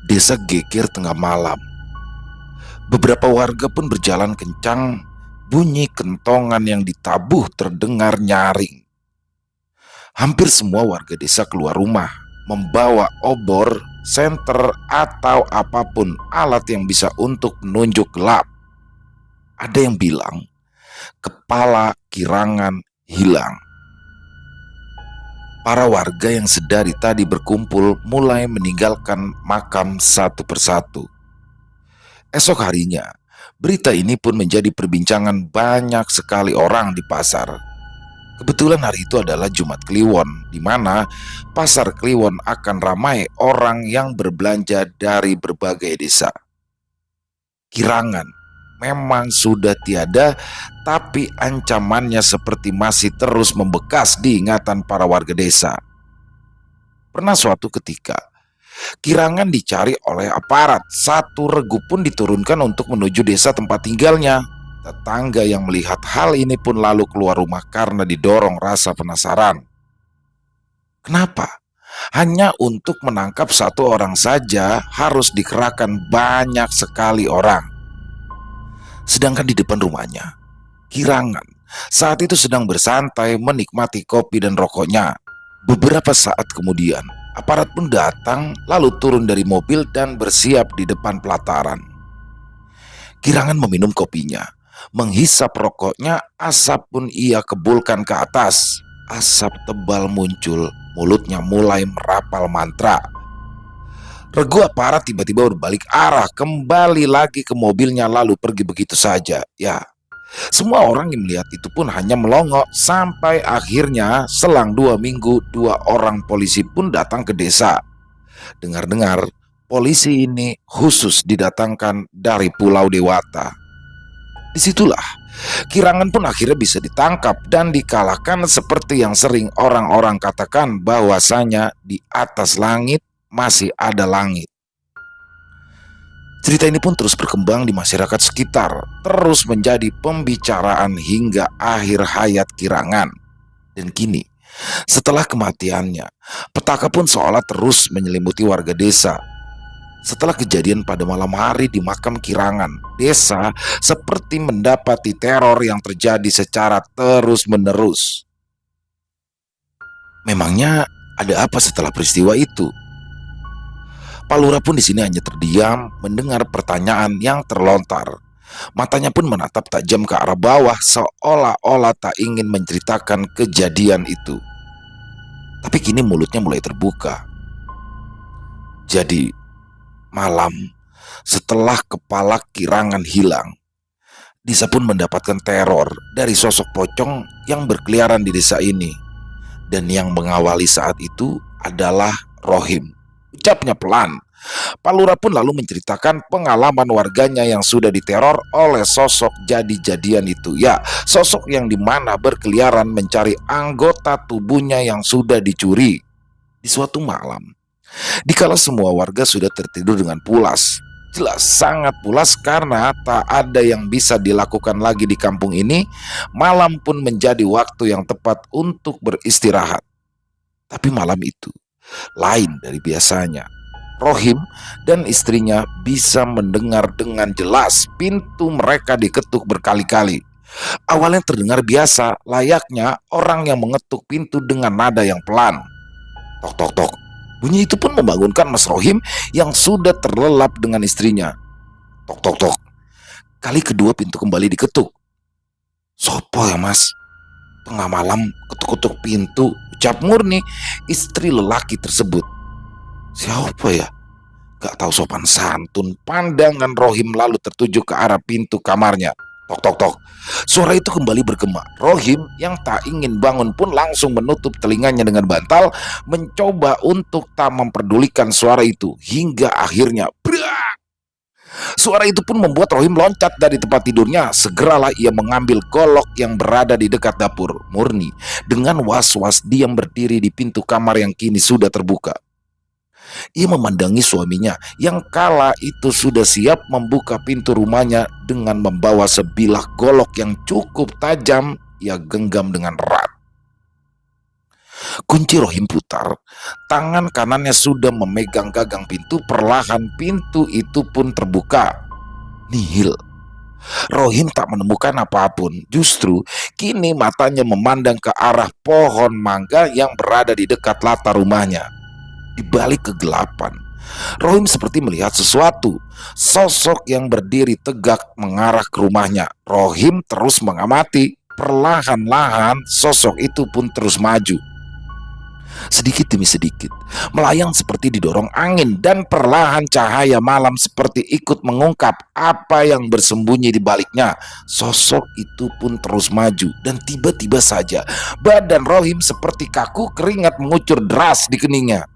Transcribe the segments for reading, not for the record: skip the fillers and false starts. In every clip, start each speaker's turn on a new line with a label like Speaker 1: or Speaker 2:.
Speaker 1: Desa geger tengah malam. Beberapa warga pun berjalan kencang. Bunyi kentongan yang ditabuh terdengar nyaring. Hampir semua warga desa keluar rumah, membawa obor, senter, atau apapun alat yang bisa untuk menunjuk gelap. Ada yang bilang, kepala Kirangan hilang. Para warga yang sedari tadi berkumpul mulai meninggalkan makam satu persatu. Esok harinya, berita ini pun menjadi perbincangan banyak sekali orang di pasar. Kebetulan hari itu adalah Jumat Kliwon, di mana pasar Kliwon akan ramai orang yang berbelanja dari berbagai desa. Kirangan memang sudah tiada, tapi ancamannya seperti masih terus membekas di ingatan para warga desa. Pernah suatu ketika, Kirangan dicari oleh aparat. Satu regu pun diturunkan untuk menuju desa tempat tinggalnya. Tetangga yang melihat hal ini pun lalu keluar rumah karena didorong rasa penasaran. Kenapa? Hanya untuk menangkap satu orang saja harus dikerahkan banyak sekali orang. Sedangkan di depan rumahnya, Kirangan saat itu sedang bersantai menikmati kopi dan rokoknya. Beberapa saat kemudian, aparat pun datang lalu turun dari mobil dan bersiap di depan pelataran. Kirangan meminum kopinya, menghisap rokoknya, asap pun ia kebulkan ke atas. Asap tebal muncul, mulutnya mulai merapal mantra. Regu aparat tiba-tiba berbalik arah, kembali lagi ke mobilnya lalu pergi begitu saja. Ya, semua orang yang melihat itu pun hanya melongo sampai akhirnya selang 2 minggu 2 orang polisi pun datang ke desa. Dengar-dengar polisi ini khusus didatangkan dari Pulau Dewata. Disitulah Kirangan pun akhirnya bisa ditangkap dan dikalahkan seperti yang sering orang-orang katakan bahwasanya di atas langit masih ada langit. Cerita ini pun terus berkembang di masyarakat sekitar, terus menjadi pembicaraan hingga akhir hayat Kirangan. Dan kini, setelah kematiannya, petaka pun seolah terus menyelimuti warga desa. Setelah kejadian pada malam hari di makam Kirangan, desa seperti mendapati teror yang terjadi secara terus-menerus. Memangnya ada apa setelah peristiwa itu? Pak Lurah pun di sini hanya terdiam mendengar pertanyaan yang terlontar. Matanya pun menatap tajam ke arah bawah seolah-olah tak ingin menceritakan kejadian itu. Tapi kini mulutnya mulai terbuka. Jadi, malam setelah kepala Kirangan hilang, desa pun mendapatkan teror dari sosok pocong yang berkeliaran di desa ini. Dan yang mengawali saat itu adalah Rohim. Ucapnya pelan. Pak Lurah pun lalu menceritakan pengalaman warganya yang sudah diteror oleh sosok jadi-jadian itu. Ya, sosok yang dimana berkeliaran mencari anggota tubuhnya yang sudah dicuri. Di suatu malam, dikala semua warga sudah tertidur dengan pulas, jelas sangat pulas karena tak ada yang bisa dilakukan lagi di kampung ini, malam pun menjadi waktu yang tepat untuk beristirahat. Tapi malam itu lain dari biasanya. Rohim dan istrinya bisa mendengar dengan jelas pintu mereka diketuk berkali-kali. Awalnya terdengar biasa, layaknya orang yang mengetuk pintu dengan nada yang pelan. Tok tok tok. Bunyi itu pun membangunkan Mas Rohim yang sudah terlelap dengan istrinya. Tok tok tok. Kali kedua pintu kembali diketuk. Sopo ya mas? Tengah malam ketuk-ketuk pintu, ucap Murni, istri lelaki tersebut. Siapa ya? Gak tahu sopan santun. Pandangan Rohim lalu tertuju ke arah pintu kamarnya. Tok tok tok. Suara itu kembali bergema. Rohim yang tak ingin bangun pun langsung menutup telinganya dengan bantal, mencoba untuk tak memperdulikan suara itu. Hingga akhirnya brak! Suara itu pun membuat Rohim loncat dari tempat tidurnya. Segeralah ia mengambil golok yang berada di dekat dapur. Murni dengan was-was diam berdiri di pintu kamar yang kini sudah terbuka. Ia memandangi suaminya yang kala itu sudah siap membuka pintu rumahnya dengan membawa sebilah golok yang cukup tajam ia genggam dengan erat. Kunci Rohim putar, tangan kanannya sudah memegang gagang pintu, perlahan pintu itu pun terbuka. Nihil. Rohim tak menemukan apapun, justru kini matanya memandang ke arah pohon mangga yang berada di dekat latar rumahnya. Di balik kegelapan, Rohim seperti melihat sesuatu. Sosok yang berdiri tegak mengarah ke rumahnya. Rohim terus mengamati. Perlahan-lahan sosok itu pun terus maju. Sedikit demi sedikit, melayang seperti didorong angin, dan perlahan cahaya malam seperti ikut mengungkap apa yang bersembunyi di baliknya. Sosok itu pun terus maju, dan tiba-tiba saja badan Rohim seperti kaku, keringat mengucur deras di keningnya.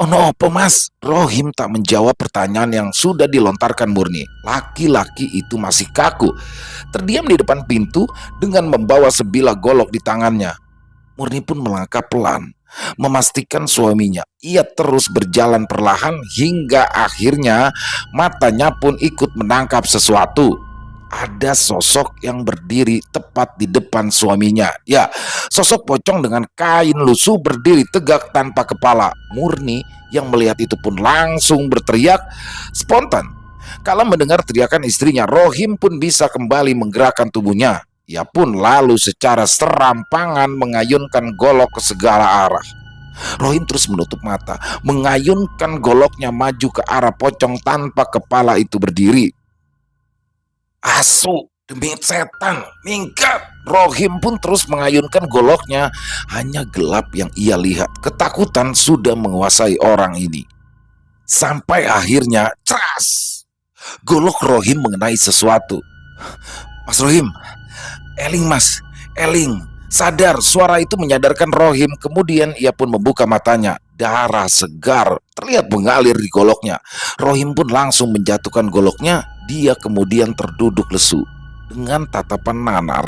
Speaker 1: "Ono opo mas?" Rohim tak menjawab pertanyaan yang sudah dilontarkan murni. Laki-laki itu masih kaku, terdiam di depan pintu dengan membawa sebilah golok di tangannya. Murni pun melangkah pelan, memastikan suaminya. Ia terus berjalan perlahan hingga akhirnya matanya pun ikut menangkap sesuatu. Ada sosok yang berdiri tepat di depan suaminya. Ya, sosok pocong dengan kain lusuh berdiri tegak tanpa kepala. Murni yang melihat itu pun langsung berteriak spontan. Kala mendengar teriakan istrinya, Rohim pun bisa kembali menggerakkan tubuhnya. Ia pun lalu secara serampangan mengayunkan golok ke segala arah. Rohim terus menutup mata, mengayunkan goloknya maju ke arah pocong tanpa kepala itu berdiri. "Asu, demi setan, minggat!" Rohim pun terus mengayunkan goloknya. Hanya gelap yang ia lihat. Ketakutan sudah menguasai orang ini. Sampai akhirnya, ceras! Golok Rohim mengenai sesuatu. "Mas Rohim, eling mas, eling, sadar!" Suara itu menyadarkan Rohim. Kemudian ia pun membuka matanya. Darah segar terlihat mengalir di goloknya. Rohim pun langsung menjatuhkan goloknya. Dia kemudian terduduk lesu. Dengan tatapan nanar,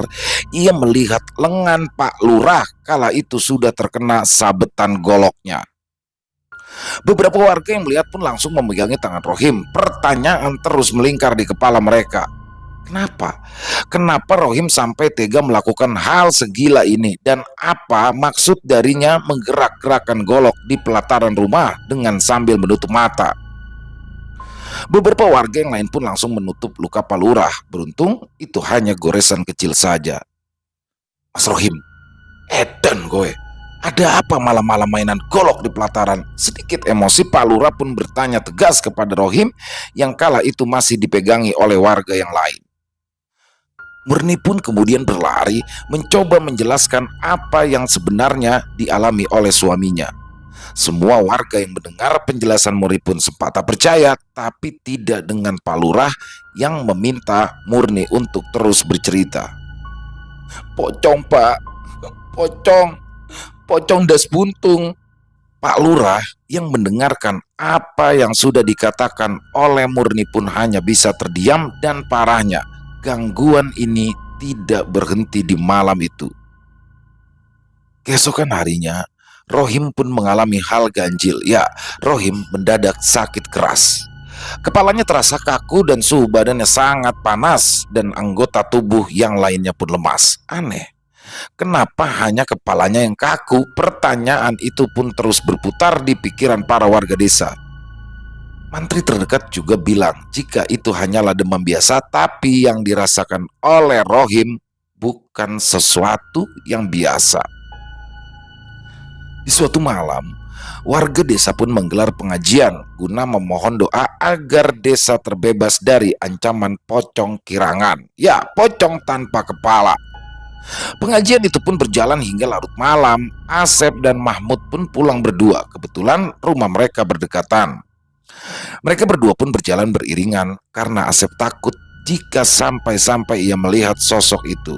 Speaker 1: ia melihat lengan Pak Lurah kala itu sudah terkena sabetan goloknya. Beberapa warga yang melihat pun langsung memegangi tangan Rohim. Pertanyaan terus melingkar di kepala mereka. Kenapa Rohim sampai tega melakukan hal segila ini? Dan apa maksud darinya menggerak-gerakkan golok di pelataran rumah dengan sambil menutup mata? Beberapa warga yang lain pun langsung menutup luka Pak Lurah. Beruntung itu hanya goresan kecil saja. "Mas Rohim, edan gue. Ada apa malam-malam mainan golok di pelataran?" Sedikit emosi, Pak Lurah pun bertanya tegas kepada Rohim yang kala itu masih dipegangi oleh warga yang lain. Murni pun kemudian berlari mencoba menjelaskan apa yang sebenarnya dialami oleh suaminya. Semua warga yang mendengar penjelasan Murni pun sempat tak percaya, tapi tidak dengan Pak Lurah yang meminta Murni untuk terus bercerita. "Pocong pak, pocong, pocong das buntung." Pak Lurah yang mendengarkan apa yang sudah dikatakan oleh Murni pun hanya bisa terdiam, dan parahnya, gangguan ini tidak berhenti di malam itu. Keesokan harinya, Rohim pun mengalami hal ganjil. Ya, Rohim mendadak sakit keras. Kepalanya terasa kaku dan suhu badannya sangat panas, dan anggota tubuh yang lainnya pun lemas. Aneh, kenapa hanya kepalanya yang kaku? Pertanyaan itu pun terus berputar di pikiran para warga desa. Mantri terdekat juga bilang jika itu hanyalah demam biasa, tapi yang dirasakan oleh Rohim bukan sesuatu yang biasa. Di suatu malam, warga desa pun menggelar pengajian guna memohon doa agar desa terbebas dari ancaman pocong kirangan. Ya, pocong tanpa kepala. Pengajian itu pun berjalan hingga larut malam. Asep dan Mahmud pun pulang berdua. Kebetulan rumah mereka berdekatan. Mereka berdua pun berjalan beriringan karena Asep takut jika sampai-sampai ia melihat sosok itu.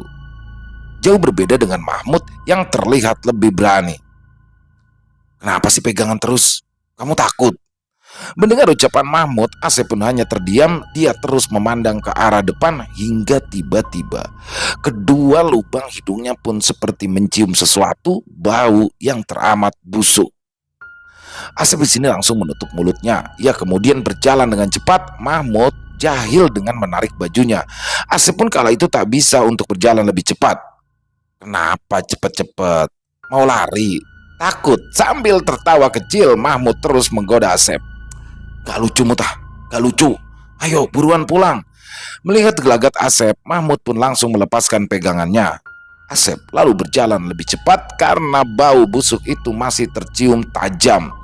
Speaker 1: Jauh berbeda dengan Mahmud yang terlihat lebih berani. "Kenapa sih pegangan terus? Kamu takut?" Mendengar ucapan Mahmud, Asep pun hanya terdiam. Dia terus memandang ke arah depan hingga tiba-tiba kedua lubang hidungnya pun seperti mencium sesuatu, bau yang teramat busuk. Asep di sini langsung menutup mulutnya. Ia kemudian berjalan dengan cepat. Mahmud jahil dengan menarik bajunya. Asep pun kala itu tak bisa untuk berjalan lebih cepat. "Kenapa cepet-cepet? Mau lari? Takut? Sambil tertawa kecil, Mahmud terus menggoda Asep. Gak lucu Mutah, gak lucu. Ayo buruan pulang. Melihat gelagat Asep, Mahmud pun langsung melepaskan pegangannya. Asep lalu berjalan lebih cepat karena bau busuk itu masih tercium tajam,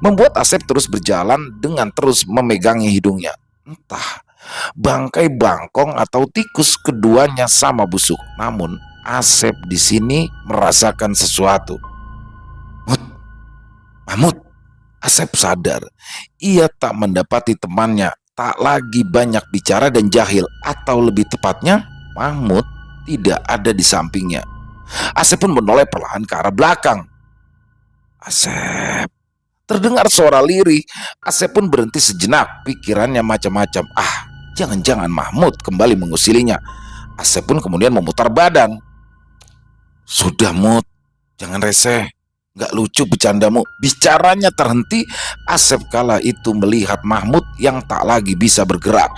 Speaker 1: membuat Asep terus berjalan dengan terus memegangi hidungnya. Entah bangkai bangkong atau tikus, keduanya sama busuk. Namun Asep di sini merasakan sesuatu. Mut, Mahmud. Asep sadar ia tak mendapati temannya, tak lagi banyak bicara dan jahil, atau lebih tepatnya Mahmud tidak ada di sampingnya. Asep pun menoleh perlahan ke arah belakang. Asep, terdengar suara lirih. Asep pun berhenti sejenak, pikirannya macam-macam. Jangan-jangan Mahmud kembali mengusilinya. Asep pun kemudian memutar badan. Sudah Mut, jangan reseh. Gak lucu bercandamu. Bicaranya terhenti. Asep kala itu melihat Mahmud yang tak lagi bisa bergerak.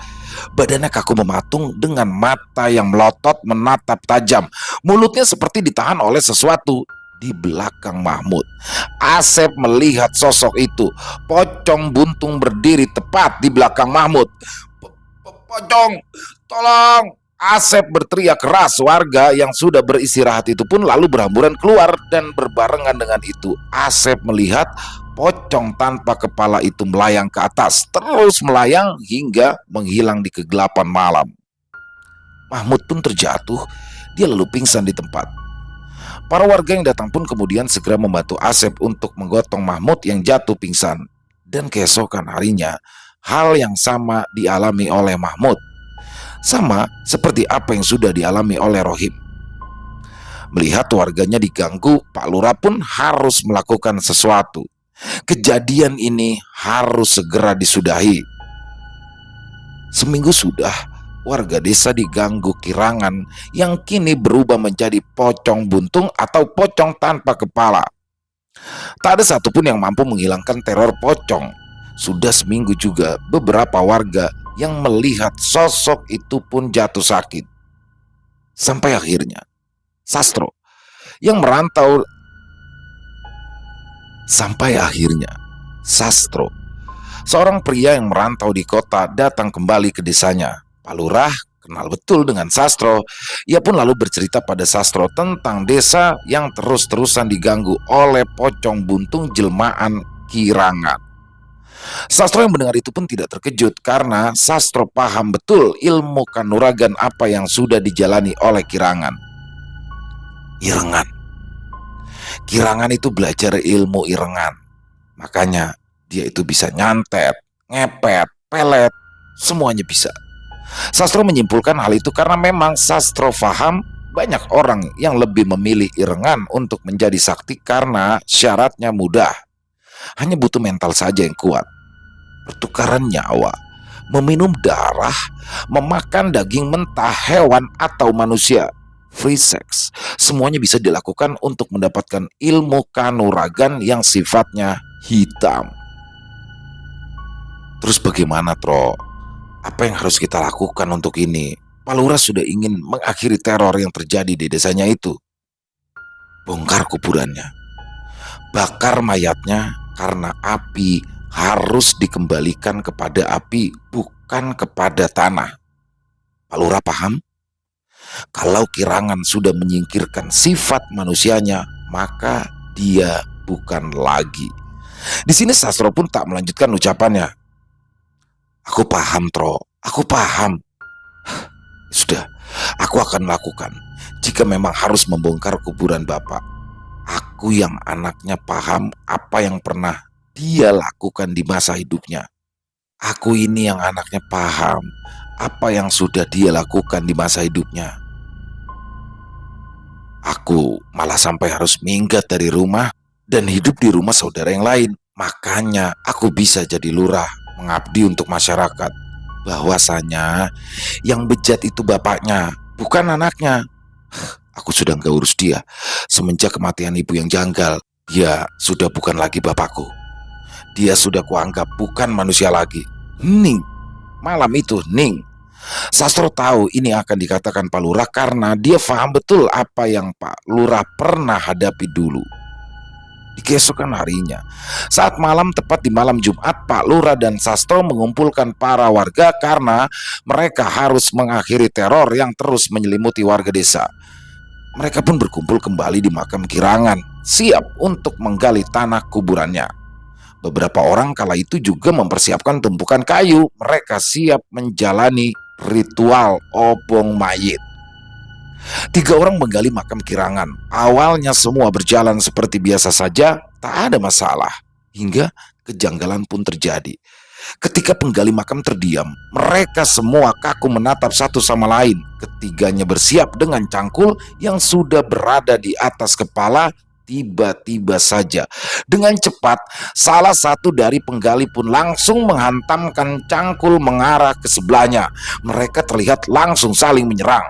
Speaker 1: Badannya kaku mematung dengan mata yang melotot menatap tajam. Mulutnya seperti ditahan oleh sesuatu. Di belakang Mahmud, Asep melihat sosok itu. Pocong buntung berdiri tepat di belakang Mahmud. Pocong, tolong! Asep berteriak keras. Warga yang sudah beristirahat itu pun lalu berhamburan keluar, dan berbarengan dengan itu Asep melihat pocong tanpa kepala itu melayang ke atas, terus melayang hingga menghilang di kegelapan malam. Mahmud pun terjatuh. Dia lalu pingsan di tempat. Para warga yang datang pun kemudian segera membantu Asep untuk menggotong Mahmud yang jatuh pingsan. Dan keesokan harinya hal yang sama dialami oleh Mahmud, sama seperti apa yang sudah dialami oleh Rohim. Melihat warganya diganggu, Pak Lurah pun harus melakukan sesuatu. Kejadian ini harus segera disudahi. Seminggu sudah warga desa diganggu kirangan yang kini berubah menjadi pocong buntung atau pocong tanpa kepala. Tak ada satupun yang mampu menghilangkan teror pocong. Sudah seminggu juga beberapa warga yang melihat sosok itu pun jatuh sakit. Sampai akhirnya Sastro yang merantau Sastro, seorang pria yang merantau di kota, datang kembali ke desanya. Pak Lurah kenal betul dengan Sastro. Ia pun lalu bercerita pada Sastro tentang desa yang terus-terusan diganggu oleh pocong buntung jelmaan kirangan. Sastro yang mendengar itu pun tidak terkejut, karena Sastro paham betul ilmu kanuragan apa yang sudah dijalani oleh kirangan. Kirangan itu belajar ilmu irengan. Makanya dia itu bisa nyantet, ngepet, pelet, semuanya bisa. Sastro menyimpulkan hal itu karena memang Sastro paham banyak orang yang lebih memilih irengan untuk menjadi sakti karena syaratnya mudah. Hanya butuh mental saja yang kuat. Pertukaran nyawa, meminum darah, memakan daging mentah hewan atau manusia, free sex, semuanya bisa dilakukan untuk mendapatkan ilmu kanuragan yang sifatnya hitam. Terus bagaimana, Tro? Apa yang harus kita lakukan untuk ini? Pak Lurah sudah ingin mengakhiri teror yang terjadi di desanya itu. Bongkar kuburannya, bakar mayatnya, karena api harus dikembalikan kepada api, bukan kepada tanah. Pak Lurah paham? Kalau kirangan sudah menyingkirkan sifat manusianya, maka dia bukan lagi. Di sini Sastro pun tak melanjutkan ucapannya. Aku paham, Tro. Aku paham. Sudah, aku akan lakukan. Jika memang harus membongkar kuburan Bapak, aku yang anaknya paham apa yang pernah dia lakukan di masa hidupnya. Aku ini yang anaknya paham apa yang sudah dia lakukan di masa hidupnya. Aku malah sampai harus minggat dari rumah dan hidup di rumah saudara yang lain. Makanya aku bisa jadi lurah, mengabdi untuk masyarakat. Bahwasanya yang bejat itu bapaknya, bukan anaknya. Aku sudah gak urus dia. Semenjak kematian ibu yang janggal, dia sudah bukan lagi bapakku. Dia sudah kuanggap bukan manusia lagi. Hening. Malam itu hening. Sastro tahu ini akan dikatakan Pak Lurah karena dia paham betul apa yang Pak Lurah pernah hadapi dulu. Di keesokan harinya, saat malam tepat di malam Jumat, Pak Lurah dan Sastro mengumpulkan para warga karena mereka harus mengakhiri teror yang terus menyelimuti warga desa. Mereka pun berkumpul kembali di makam Kirangan, siap untuk menggali tanah kuburannya. Beberapa orang kala itu juga mempersiapkan tumpukan kayu. Mereka siap menjalani ritual obong mayit. 3 orang menggali makam Kirangan. Awalnya semua berjalan seperti biasa saja, tak ada masalah. Hingga kejanggalan pun terjadi. Ketika penggali makam terdiam, mereka semua kaku menatap satu sama lain. Ketiganya bersiap dengan cangkul yang sudah berada di atas kepala. Tiba-tiba saja, dengan cepat, salah satu dari penggali pun langsung menghantamkan cangkul mengarah ke sebelahnya. Mereka terlihat langsung saling menyerang.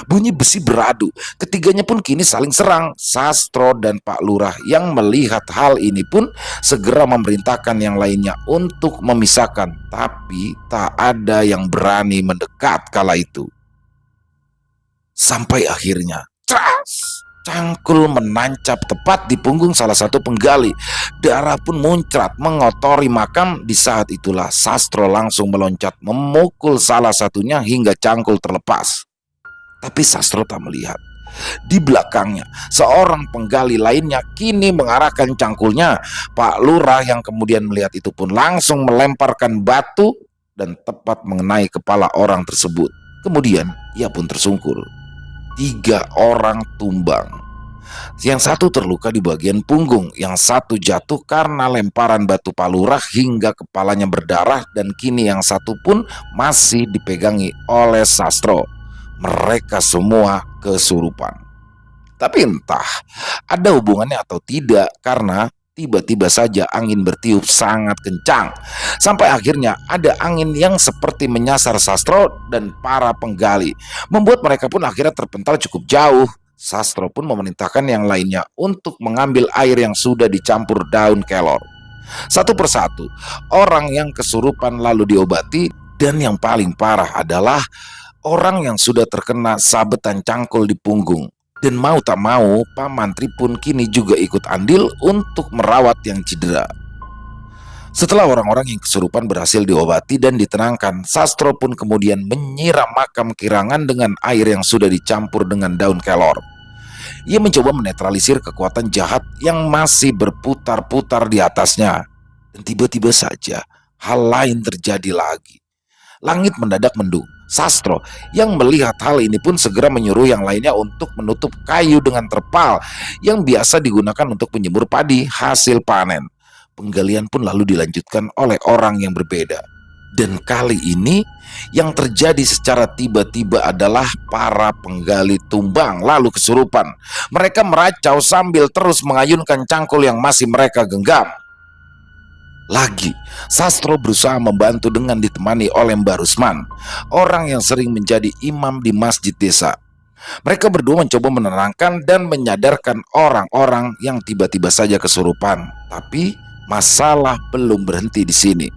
Speaker 1: Bunyi besi beradu, ketiganya pun kini saling serang. Sastro dan Pak Lurah yang melihat hal ini pun segera memerintahkan yang lainnya untuk memisahkan, tapi tak ada yang berani mendekat kala itu. Sampai akhirnya, tras! Cangkul menancap tepat di punggung salah satu penggali. Darah pun muncrat mengotori makam. Di saat itulah Sastro langsung meloncat memukul salah satunya hingga cangkul terlepas. Tapi Sastro tak melihat. Di belakangnya, seorang penggali lainnya kini mengarahkan cangkulnya. Pak Lurah yang kemudian melihat itu pun langsung melemparkan batu dan tepat mengenai kepala orang tersebut. Kemudian ia pun tersungkur. 3 orang tumbang. Yang satu terluka di bagian punggung, yang satu jatuh karena lemparan batu Pak Lurah hingga kepalanya berdarah, dan kini yang satu pun masih dipegangi oleh Sastro. Mereka semua kesurupan. Tapi entah ada hubungannya atau tidak, karena tiba-tiba saja angin bertiup sangat kencang. Sampai akhirnya ada angin yang seperti menyasar Sastro dan para penggali, membuat mereka pun akhirnya terpental cukup jauh. Sastro pun memerintahkan yang lainnya untuk mengambil air yang sudah dicampur daun kelor. Satu persatu, orang yang kesurupan lalu diobati, dan yang paling parah adalah orang yang sudah terkena sabetan cangkul di punggung. Dan mau tak mau, Pak Mantri pun kini juga ikut andil untuk merawat yang cedera. Setelah orang-orang yang kesurupan berhasil diobati dan ditenangkan, Sastro pun kemudian menyiram makam Kirangan dengan air yang sudah dicampur dengan daun kelor. Ia mencoba menetralisir kekuatan jahat yang masih berputar-putar di atasnya. Dan tiba-tiba saja, hal lain terjadi lagi. Langit mendadak mendung. Sastro yang melihat hal ini pun segera menyuruh yang lainnya untuk menutup kayu dengan terpal yang biasa digunakan untuk menyembur padi hasil panen. Penggalian pun lalu dilanjutkan oleh orang yang berbeda. Dan kali ini yang terjadi secara tiba-tiba adalah para penggali tumbang lalu kesurupan. Mereka meracau sambil terus mengayunkan cangkul yang masih mereka genggam. Lagi, Sastro berusaha membantu dengan ditemani oleh Mbah Rusman, orang yang sering menjadi imam di masjid desa. Mereka berdua mencoba menenangkan dan menyadarkan orang-orang yang tiba-tiba saja kesurupan. Tapi masalah belum berhenti di sini.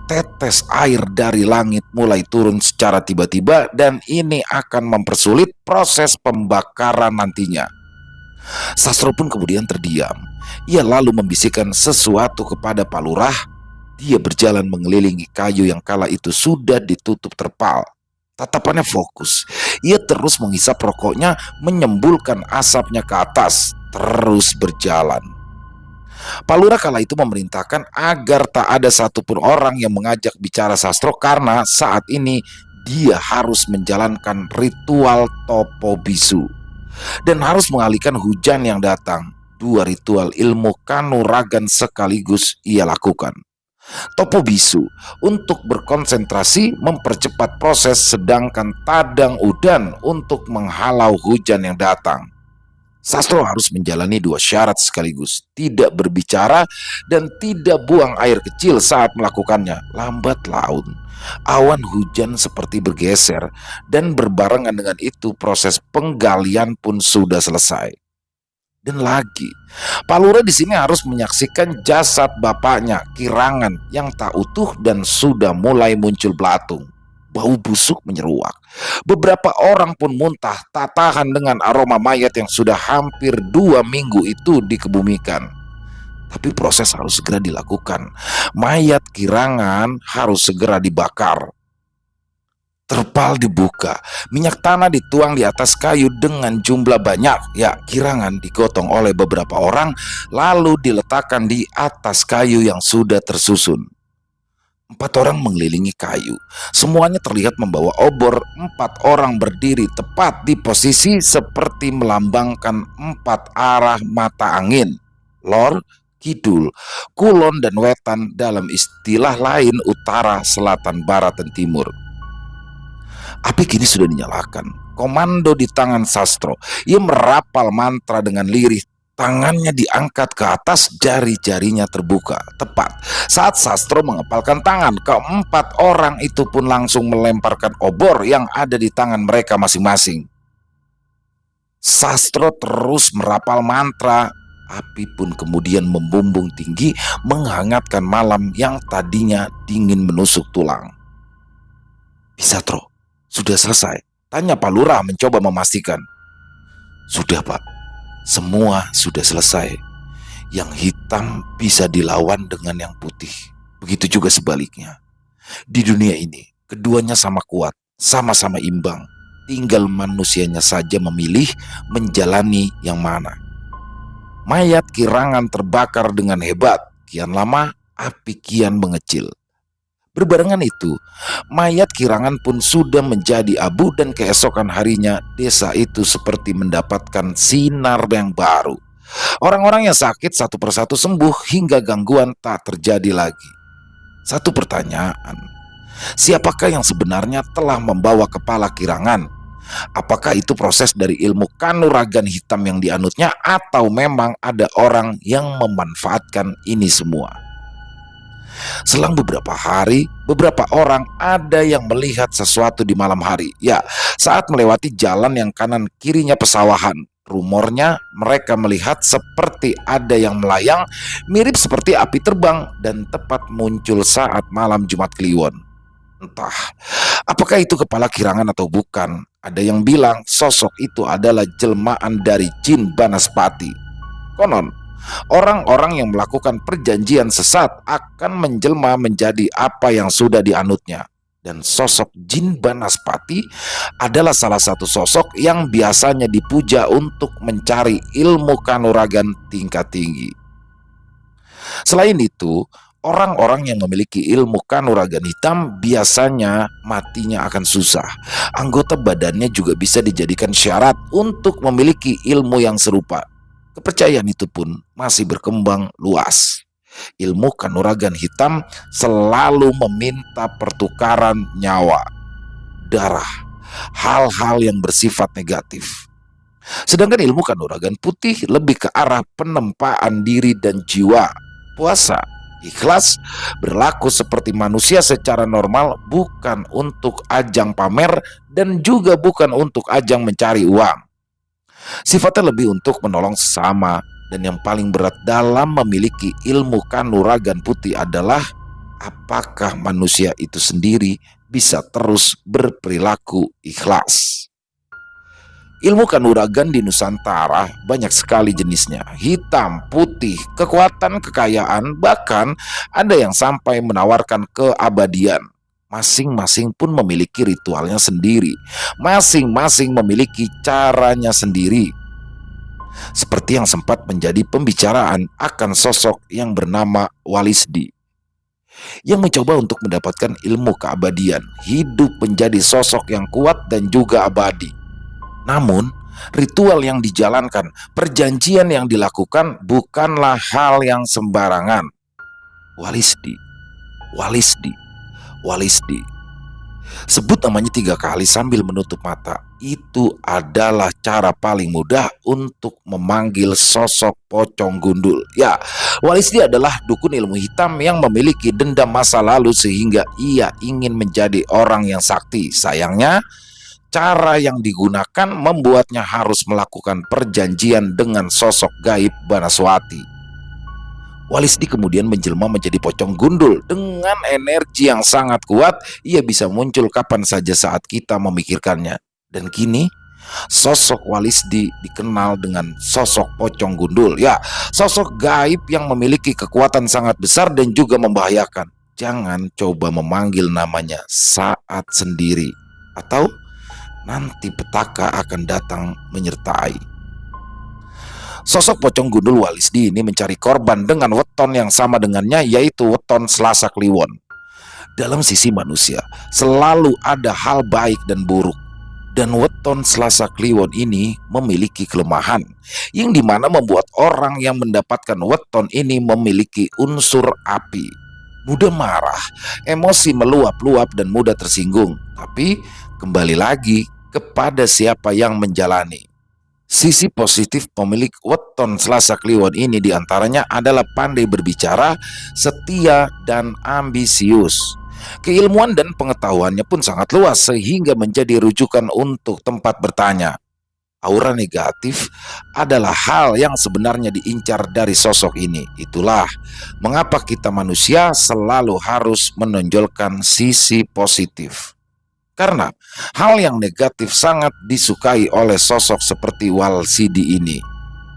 Speaker 1: Tetes air dari langit mulai turun secara tiba-tiba, dan ini akan mempersulit proses pembakaran nantinya. Sastro pun kemudian terdiam. Ia lalu membisikkan sesuatu kepada Pak Lurah. Dia berjalan mengelilingi kayu yang kala itu sudah ditutup terpal. Tatapannya fokus. Ia terus menghisap rokoknya, menyembulkan asapnya ke atas, terus berjalan. Pak Lurah kala itu memerintahkan agar tak ada satupun orang yang mengajak bicara Sastro karena saat ini dia harus menjalankan ritual Topo Bisu dan harus mengalihkan hujan yang datang. 2 ritual ilmu kanuragan sekaligus ia lakukan. Topo Bisu untuk berkonsentrasi mempercepat proses, sedangkan Tadang Udan untuk menghalau hujan yang datang. Sastro harus menjalani 2 syarat sekaligus: tidak berbicara dan tidak buang air kecil saat melakukannya. Lambat laun, awan hujan seperti bergeser, dan berbarengan dengan itu proses penggalian pun sudah selesai. Dan lagi, Pak Lurah di sini harus menyaksikan jasad bapaknya Kirangan yang tak utuh dan sudah mulai muncul belatung. Bau busuk menyeruak. Beberapa orang pun muntah tak tahan dengan aroma mayat yang sudah hampir 2 minggu itu dikebumikan. Tapi proses harus segera dilakukan. Mayat Kirangan harus segera dibakar. Terpal dibuka, minyak tanah dituang di atas kayu dengan jumlah banyak. Ya, Kirangan digotong oleh beberapa orang, lalu diletakkan di atas kayu yang sudah tersusun. 4 orang mengelilingi kayu. Semuanya terlihat membawa obor. 4 orang berdiri tepat di posisi seperti melambangkan 4 arah mata angin. Lor, kidul, kulon, dan wetan, dalam istilah lain utara, selatan, barat, dan timur. Api kini sudah dinyalakan. Komando di tangan Sastro. Ia merapal mantra dengan lirih. Tangannya diangkat ke atas, jari-jarinya terbuka. Tepat saat Sastro mengepalkan tangan, ke-4 orang itu pun langsung melemparkan obor yang ada di tangan mereka masing-masing. Sastro terus merapal mantra. Api pun kemudian membumbung tinggi, menghangatkan malam yang tadinya dingin menusuk tulang. Pisatro, sudah selesai? Tanya Pak Lurah mencoba memastikan. Sudah, Pak. Semua sudah selesai. Yang hitam bisa dilawan dengan yang putih. Begitu juga sebaliknya. Di dunia ini, keduanya sama kuat, sama-sama imbang. Tinggal manusianya saja memilih menjalani yang mana. Mayat Kirangan terbakar dengan hebat. Kian lama, api kian mengecil. Berbarengan itu, mayat Kirangan pun sudah menjadi abu, dan keesokan harinya desa itu seperti mendapatkan sinar yang baru. Orang-orang yang sakit satu persatu sembuh hingga gangguan tak terjadi lagi. Satu pertanyaan, siapakah yang sebenarnya telah membawa kepala Kirangan? Apakah itu proses dari ilmu kanuragan hitam yang dianutnya, atau memang ada orang yang memanfaatkan ini semua? Selang beberapa hari, beberapa orang ada yang melihat sesuatu di malam hari. Ya, saat melewati jalan yang kanan kirinya pesawahan. Rumornya mereka melihat seperti ada yang melayang, mirip seperti api terbang, dan tepat muncul saat malam Jumat Kliwon. Entah apakah itu kepala Kirangan atau bukan. Ada yang bilang sosok itu adalah jelmaan dari jin Banaspati. Konon, orang-orang yang melakukan perjanjian sesat akan menjelma menjadi apa yang sudah dianutnya. Dan sosok jin Banaspati adalah salah satu sosok yang biasanya dipuja untuk mencari ilmu kanuragan tingkat tinggi. Selain itu, orang-orang yang memiliki ilmu kanuragan hitam biasanya matinya akan susah. Anggota badannya juga bisa dijadikan syarat untuk memiliki ilmu yang serupa. Kepercayaan itu pun masih berkembang luas. Ilmu kanuragan hitam selalu meminta pertukaran nyawa, darah, hal-hal yang bersifat negatif. Sedangkan ilmu kanuragan putih lebih ke arah penempaan diri dan jiwa. Puasa, ikhlas, berlaku seperti manusia secara normal, bukan untuk ajang pamer dan juga bukan untuk ajang mencari uang. Sifatnya lebih untuk menolong sesama. Dan yang paling berat dalam memiliki ilmu kanuragan putih adalah apakah manusia itu sendiri bisa terus berperilaku ikhlas. Ilmu kanuragan di Nusantara banyak sekali jenisnya, hitam, putih, kekuatan, kekayaan, bahkan ada yang sampai menawarkan keabadian. Masing-masing pun memiliki ritualnya sendiri, masing-masing memiliki caranya sendiri. Seperti yang sempat menjadi pembicaraan akan sosok yang bernama Walisdi, yang mencoba untuk mendapatkan ilmu keabadian, hidup menjadi sosok yang kuat dan juga abadi. Namun, ritual yang dijalankan, perjanjian yang dilakukan bukanlah hal yang sembarangan. Walisdi, Walisdi, Walisdi. Sebut namanya 3 kali sambil menutup mata. Itu adalah cara paling mudah untuk memanggil sosok pocong gundul. Ya, Walisdi adalah dukun ilmu hitam yang memiliki dendam masa lalu sehingga ia ingin menjadi orang yang sakti. Sayangnya, cara yang digunakan membuatnya harus melakukan perjanjian dengan sosok gaib Banaswati. Walisdi kemudian menjelma menjadi pocong gundul. Dengan energi yang sangat kuat, ia bisa muncul kapan saja saat kita memikirkannya. Dan kini, sosok Walisdi dikenal dengan sosok pocong gundul. Ya, sosok gaib yang memiliki kekuatan sangat besar dan juga membahayakan. Jangan coba memanggil namanya saat sendiri, atau nanti petaka akan datang menyertai. Sosok pocong gundul Walisdi ini mencari korban dengan weton yang sama dengannya, yaitu weton Selasa Kliwon. Dalam sisi manusia, selalu ada hal baik dan buruk. Dan weton Selasa Kliwon ini memiliki kelemahan, yang dimana membuat orang yang mendapatkan weton ini memiliki unsur api. Mudah marah, emosi meluap-luap dan mudah tersinggung. Tapi kembali lagi kepada siapa yang menjalani. Sisi positif pemilik weton Selasa Kliwon ini diantaranya adalah pandai berbicara, setia, dan ambisius. Keilmuan dan pengetahuannya pun sangat luas sehingga menjadi rujukan untuk tempat bertanya. Aura negatif adalah hal yang sebenarnya diincar dari sosok ini. Itulah mengapa kita manusia selalu harus menonjolkan sisi positif. Karena hal yang negatif sangat disukai oleh sosok seperti Walsidi ini.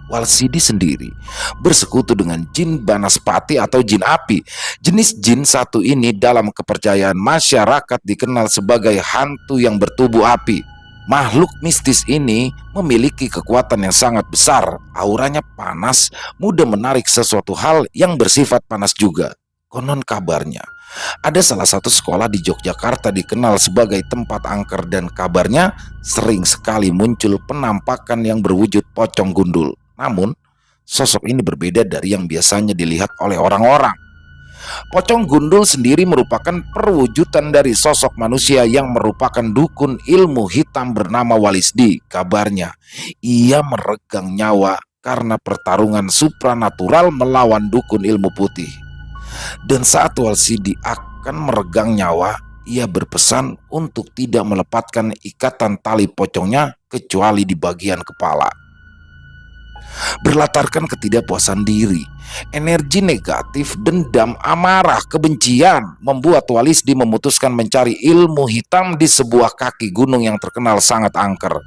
Speaker 1: Walsidi sendiri bersekutu dengan jin Banaspati atau jin api. Jenis jin satu ini dalam kepercayaan masyarakat dikenal sebagai hantu yang bertubuh api. Makhluk mistis ini memiliki kekuatan yang sangat besar. Auranya panas, mudah menarik sesuatu hal yang bersifat panas juga. Konon kabarnya, ada salah satu sekolah di Yogyakarta dikenal sebagai tempat angker dan kabarnya sering sekali muncul penampakan yang berwujud pocong gundul. Namun, sosok ini berbeda dari yang biasanya dilihat oleh orang-orang. Pocong gundul sendiri merupakan perwujudan dari sosok manusia yang merupakan dukun ilmu hitam bernama Walisdi. Kabarnya, ia meregang nyawa karena pertarungan supranatural melawan dukun ilmu putih. Dan saat Walsidi akan meregang nyawa, ia berpesan untuk tidak melepaskan ikatan tali pocongnya kecuali di bagian kepala. Berlatarkan ketidakpuasan diri, energi negatif, dendam, amarah, kebencian membuat Walisdi memutuskan mencari ilmu hitam di sebuah kaki gunung yang terkenal sangat angker.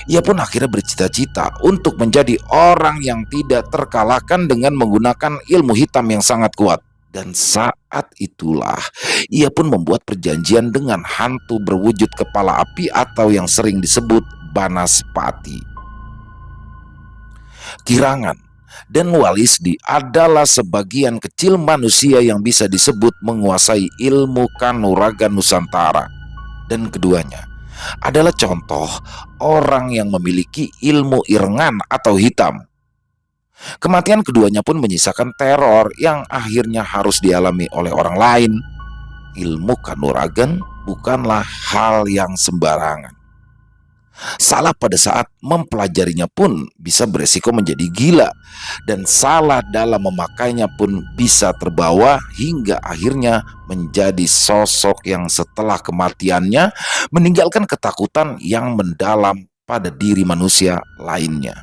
Speaker 1: Ia pun akhirnya bercita-cita untuk menjadi orang yang tidak terkalahkan dengan menggunakan ilmu hitam yang sangat kuat. Dan saat itulah ia pun membuat perjanjian dengan hantu berwujud kepala api atau yang sering disebut Banaspati. Kirangan dan Walisdi adalah sebagian kecil manusia yang bisa disebut menguasai ilmu kanuragan Nusantara. Dan keduanya adalah contoh orang yang memiliki ilmu irengan atau hitam. Kematian keduanya pun menyisakan teror yang akhirnya harus dialami oleh orang lain. Ilmu kanuragan bukanlah hal yang sembarangan. Salah pada saat mempelajarinya pun bisa beresiko menjadi gila, dan salah dalam memakainya pun bisa terbawa hingga akhirnya menjadi sosok yang setelah kematiannya meninggalkan ketakutan yang mendalam pada diri manusia lainnya.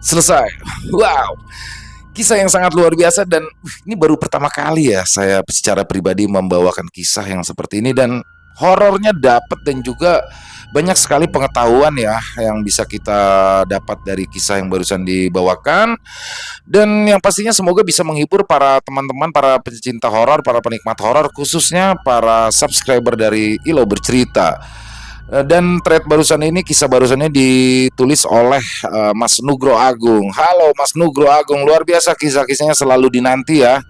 Speaker 1: Selesai. Wow, kisah yang sangat luar biasa, dan ini baru pertama kali ya saya secara pribadi membawakan kisah yang seperti ini, dan horornya dapat dan juga banyak sekali pengetahuan ya yang bisa kita dapat dari kisah yang barusan dibawakan. Dan yang pastinya semoga bisa menghibur para teman-teman, para pecinta horor, para penikmat horor, khususnya para subscriber dari Ilo Bercerita. Dan thread barusan ini, kisah barusannya ditulis oleh Mas Nugro Agung. Halo Mas Nugro Agung, luar biasa kisah-kisahnya, selalu dinanti ya.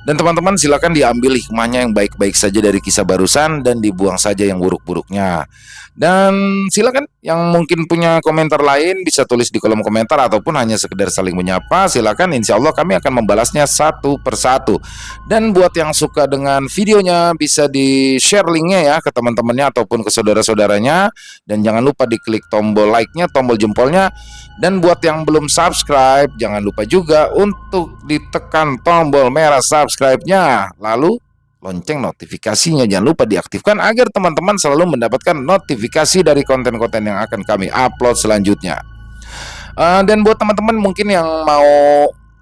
Speaker 1: Dan teman-teman silakan diambil hikmahnya yang baik-baik saja dari kisah barusan dan dibuang saja yang buruk-buruknya. Dan silakan yang mungkin punya komentar lain bisa tulis di kolom komentar ataupun hanya sekedar saling menyapa. Silakan, insya Allah kami akan membalasnya satu persatu. Dan buat yang suka dengan videonya bisa di-share linknya ya ke teman-temannya ataupun ke saudara-saudaranya. Dan jangan lupa diklik tombol like-nya, tombol jempolnya. Dan buat yang belum subscribe, jangan lupa juga untuk ditekan tombol merah subscribe-nya. Lalu lonceng notifikasinya jangan lupa diaktifkan agar teman-teman selalu mendapatkan notifikasi dari konten-konten yang akan kami upload selanjutnya. Dan buat teman-teman mungkin yang mau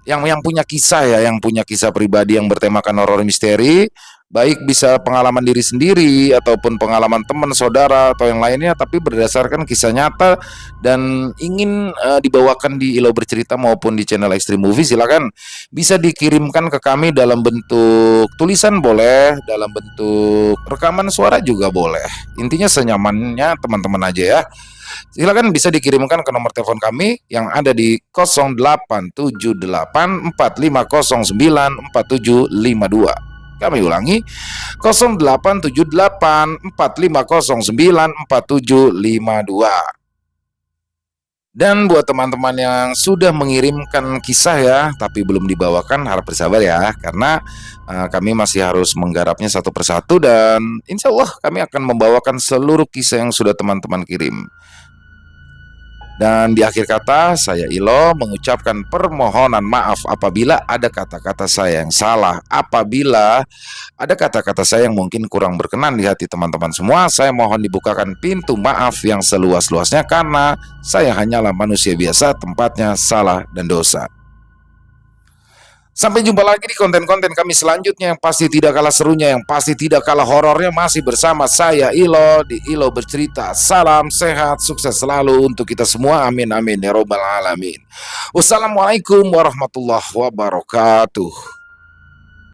Speaker 1: yang punya kisah ya, yang punya kisah pribadi yang bertemakan horor misteri, baik bisa pengalaman diri sendiri ataupun pengalaman teman, saudara atau yang lainnya, tapi berdasarkan kisah nyata dan ingin dibawakan di Ilo Bercerita maupun di channel Extreme Movie, silakan bisa dikirimkan ke kami dalam bentuk tulisan boleh, dalam bentuk rekaman suara juga boleh. Intinya senyamannya teman-teman aja ya. Silakan bisa dikirimkan ke nomor telepon kami yang ada di 087845094752. Kami ulangi 087845094752. Dan buat teman-teman yang sudah mengirimkan kisah ya, tapi belum dibawakan, harap bersabar ya, karena kami masih harus menggarapnya satu persatu dan insya Allah kami akan membawakan seluruh kisah yang sudah teman-teman kirim. Dan di akhir kata, saya Ilo mengucapkan permohonan maaf apabila ada kata-kata saya yang salah. Apabila ada kata-kata saya yang mungkin kurang berkenan di hati teman-teman semua, saya mohon dibukakan pintu maaf yang seluas-luasnya karena saya hanyalah manusia biasa, tempatnya salah dan dosa. Sampai jumpa lagi di konten-konten kami selanjutnya yang pasti tidak kalah serunya, yang pasti tidak kalah horornya, masih bersama saya Ilo di Ilo Bercerita. Salam sehat, sukses selalu untuk kita semua. Amin amin ya robbal alamin. Wassalamualaikum warahmatullahi wabarakatuh.